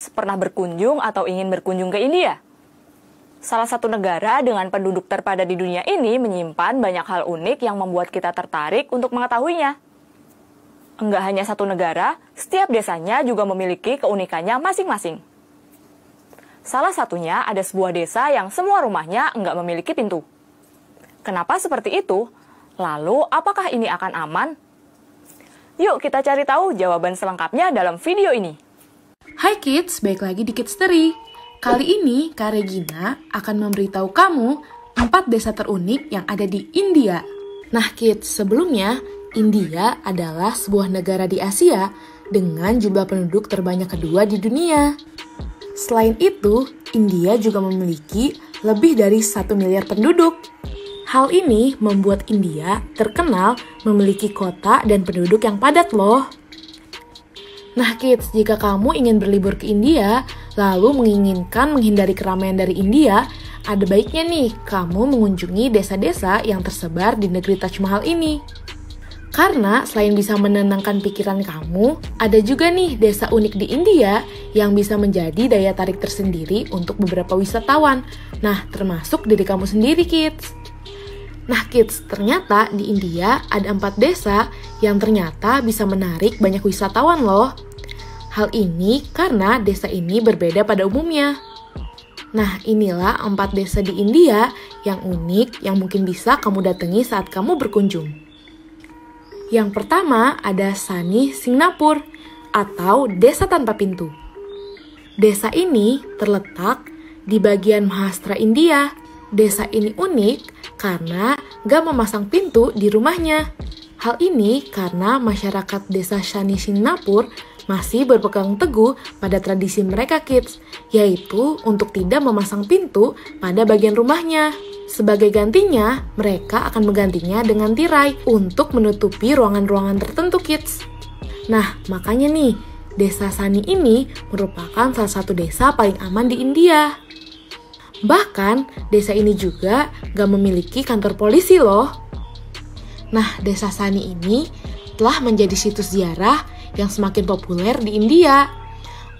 Kids pernah berkunjung atau ingin berkunjung ke India? Salah satu negara dengan penduduk terpadat di dunia ini menyimpan banyak hal unik yang membuat kita tertarik untuk mengetahuinya. Enggak hanya satu negara, setiap desanya juga memiliki keunikannya masing-masing. Salah satunya ada sebuah desa yang semua rumahnya enggak memiliki pintu. Kenapa seperti itu? Lalu, apakah ini akan aman? Yuk kita cari tahu jawaban selengkapnya dalam video ini. Hai kids, balik lagi di Kidstory. Kali ini Kak Regina akan memberitahu kamu 4 desa terunik yang ada di India. Nah kids, sebelumnya India adalah sebuah negara di Asia dengan jumlah penduduk terbanyak kedua di dunia. Selain itu, India juga memiliki lebih dari 1 miliar penduduk. Hal ini membuat India terkenal memiliki kota dan penduduk yang padat loh. Nah kids, jika kamu ingin berlibur ke India, lalu menginginkan menghindari keramaian dari India, ada baiknya nih kamu mengunjungi desa-desa yang tersebar di negeri Taj Mahal ini. Karena selain bisa menenangkan pikiran kamu, ada juga nih desa unik di India yang bisa menjadi daya tarik tersendiri untuk beberapa wisatawan. Nah, termasuk diri kamu sendiri kids. Nah kids, ternyata di India ada 4 desa yang ternyata bisa menarik banyak wisatawan loh. Hal ini karena desa ini berbeda pada umumnya. Nah, inilah 4 desa di India yang unik yang mungkin bisa kamu datangi saat kamu berkunjung. Yang pertama ada Sani Singnapur atau Desa Tanpa Pintu. Desa ini terletak di bagian Maharashtra, India. Desa ini unik karena gak memasang pintu di rumahnya. Hal ini karena masyarakat desa Sani Singnapur masih berpegang teguh pada tradisi mereka kids, yaitu untuk tidak memasang pintu pada bagian rumahnya. Sebagai gantinya, mereka akan menggantinya dengan tirai untuk menutupi ruangan-ruangan tertentu kids. Nah, makanya nih, desa Sani ini merupakan salah satu desa paling aman di India. Bahkan, desa ini juga gak memiliki kantor polisi loh. Nah, desa Sani ini telah menjadi situs ziarah yang semakin populer di India.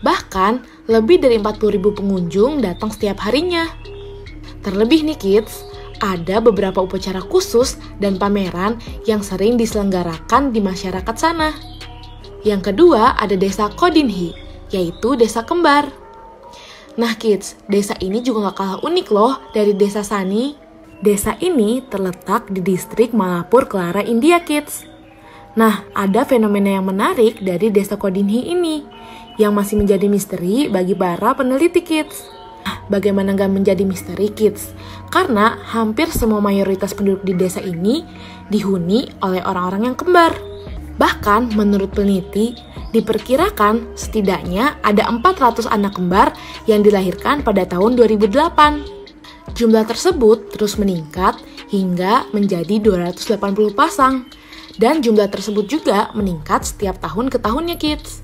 Bahkan, lebih dari 40.000 pengunjung datang setiap harinya. Terlebih nih kids, ada beberapa upacara khusus dan pameran yang sering diselenggarakan di masyarakat sana. Yang kedua ada desa Kodinhi, yaitu desa kembar. Nah kids, desa ini juga gak kalah unik loh dari desa Sani. Desa ini terletak di distrik Malapur Clara, India kids. Nah, ada fenomena yang menarik dari desa Kodinhi ini, yang masih menjadi misteri bagi para peneliti kids. Nah, bagaimana gak menjadi misteri kids? Karena hampir semua mayoritas penduduk di desa ini dihuni oleh orang-orang yang kembar. Bahkan, menurut peneliti, diperkirakan setidaknya ada 400 anak kembar yang dilahirkan pada tahun 2008. Jumlah tersebut terus meningkat hingga menjadi 280 pasang. Dan jumlah tersebut juga meningkat setiap tahun ke tahunnya kids.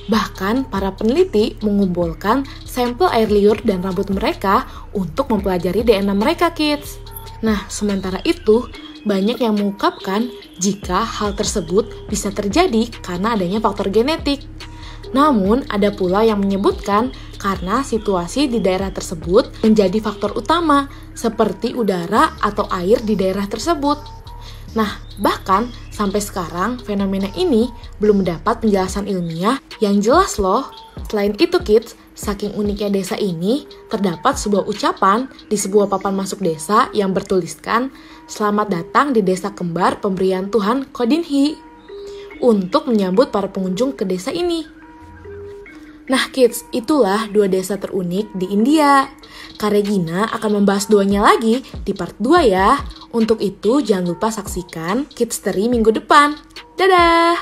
Bahkan para peneliti mengumpulkan sampel air liur dan rambut mereka untuk mempelajari DNA mereka kids. Nah, sementara itu banyak yang mengungkapkan jika hal tersebut bisa terjadi karena adanya faktor genetik. Namun ada pula yang menyebutkan karena situasi di daerah tersebut menjadi faktor utama seperti udara atau air di daerah tersebut. Nah, bahkan sampai sekarang fenomena ini belum mendapat penjelasan ilmiah yang jelas loh. Selain itu kids, saking uniknya desa ini, terdapat sebuah ucapan di sebuah papan masuk desa yang bertuliskan "Selamat datang di desa kembar pemberian Tuhan Kodinhi" untuk menyambut para pengunjung ke desa ini. Nah kids, itulah 2 desa terunik di India. Kak Regina akan membahas 2-nya lagi di part 2 ya. Untuk itu jangan lupa saksikan Kidstory minggu depan. Dadah!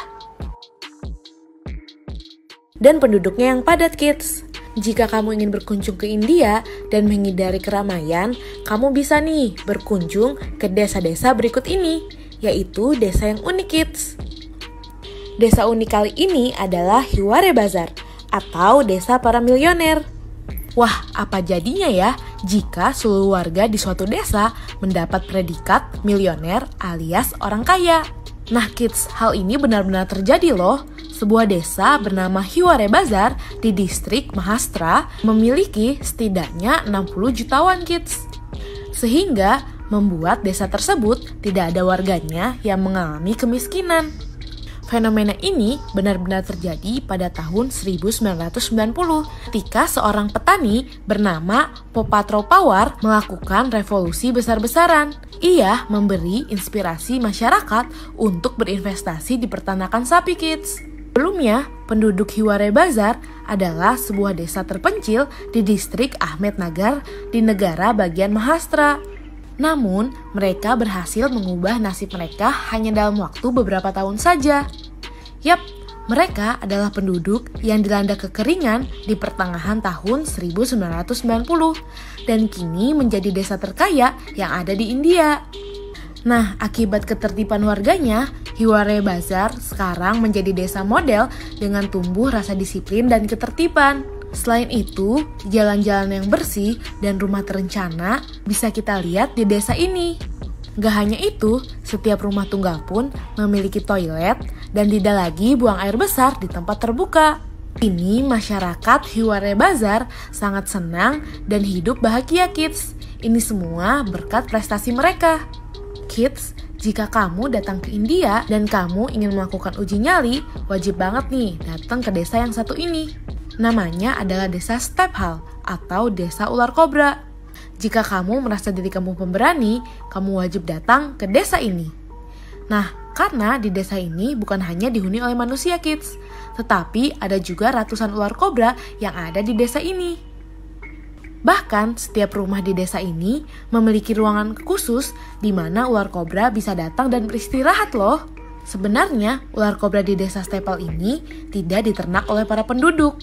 Dan penduduknya yang padat kids. Jika kamu ingin berkunjung ke India dan menghindari keramaian, kamu bisa nih berkunjung ke desa-desa berikut ini, yaitu desa yang unik kids. Desa unik kali ini adalah Hiware Bazar atau desa para milioner. Wah, apa jadinya ya jika seluruh warga di suatu desa mendapat predikat milioner alias orang kaya? Nah kids, hal ini benar-benar terjadi loh. sebuah desa bernama Hiware Bazar di distrik Maharashtra memiliki setidaknya 60 jutawan kids. Sehingga membuat desa tersebut tidak ada warganya yang mengalami kemiskinan. Fenomena ini benar-benar terjadi pada tahun 1990 ketika seorang petani bernama Popatro Pawar melakukan revolusi besar-besaran. Ia memberi inspirasi masyarakat untuk berinvestasi di peternakan sapi kids. Sebelumnya, penduduk Hiware Bazar adalah sebuah desa terpencil di distrik Ahmednagar di negara bagian Maharashtra. Namun, mereka berhasil mengubah nasib mereka hanya dalam waktu beberapa tahun saja. Yap, mereka adalah penduduk yang dilanda kekeringan di pertengahan tahun 1990 dan kini menjadi desa terkaya yang ada di India. Nah, akibat ketertiban warganya, Hiware Bazar sekarang menjadi desa model dengan tumbuh rasa disiplin dan ketertiban. Selain itu, jalan-jalan yang bersih dan rumah terencana bisa kita lihat di desa ini. Gak hanya itu, setiap rumah tunggal pun memiliki toilet dan tidak lagi buang air besar di tempat terbuka. Ini masyarakat Hiware Bazar sangat senang dan hidup bahagia kids. Ini semua berkat prestasi mereka. Kids, jika kamu datang ke India dan kamu ingin melakukan uji nyali, wajib banget nih datang ke desa yang satu ini. Namanya adalah desa Stephal atau desa ular kobra. Jika kamu merasa diri kamu pemberani, kamu wajib datang ke desa ini. Nah, karena di desa ini bukan hanya dihuni oleh manusia kids, tetapi ada juga ratusan ular kobra yang ada di desa ini. Bahkan, setiap rumah di desa ini memiliki ruangan khusus di mana ular kobra bisa datang dan beristirahat loh. Sebenarnya, ular kobra di desa Stephal ini tidak diternak oleh para penduduk.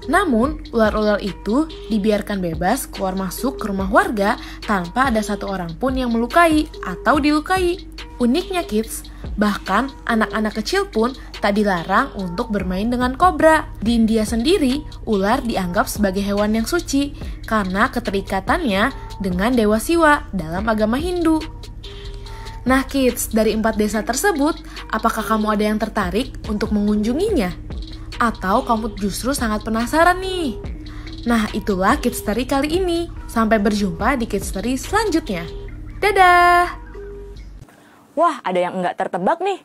Namun, ular-ular itu dibiarkan bebas keluar masuk ke rumah warga tanpa ada satu orang pun yang melukai atau dilukai. Uniknya kids, bahkan anak-anak kecil pun tak dilarang untuk bermain dengan kobra. Di India sendiri, ular dianggap sebagai hewan yang suci karena keterikatannya dengan Dewa Siwa dalam agama Hindu. Nah kids, dari 4 desa tersebut, apakah kamu ada yang tertarik untuk mengunjunginya? Atau kamu justru sangat penasaran nih? Nah itulah Kids Story kali ini. Sampai berjumpa di Kids Story selanjutnya. Dadah! Wah, ada yang enggak tertebak nih.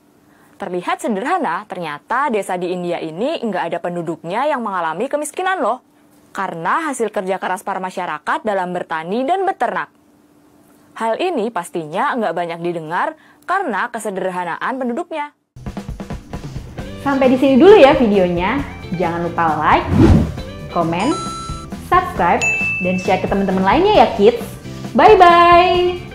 Terlihat sederhana, ternyata desa di India ini enggak ada penduduknya yang mengalami kemiskinan loh. Karena hasil kerja keras para masyarakat dalam bertani dan beternak. Hal ini pastinya enggak banyak didengar karena kesederhanaan penduduknya. Sampai di sini dulu ya videonya. Jangan lupa like, komen, subscribe, dan share ke teman-teman lainnya ya kids. Bye-bye!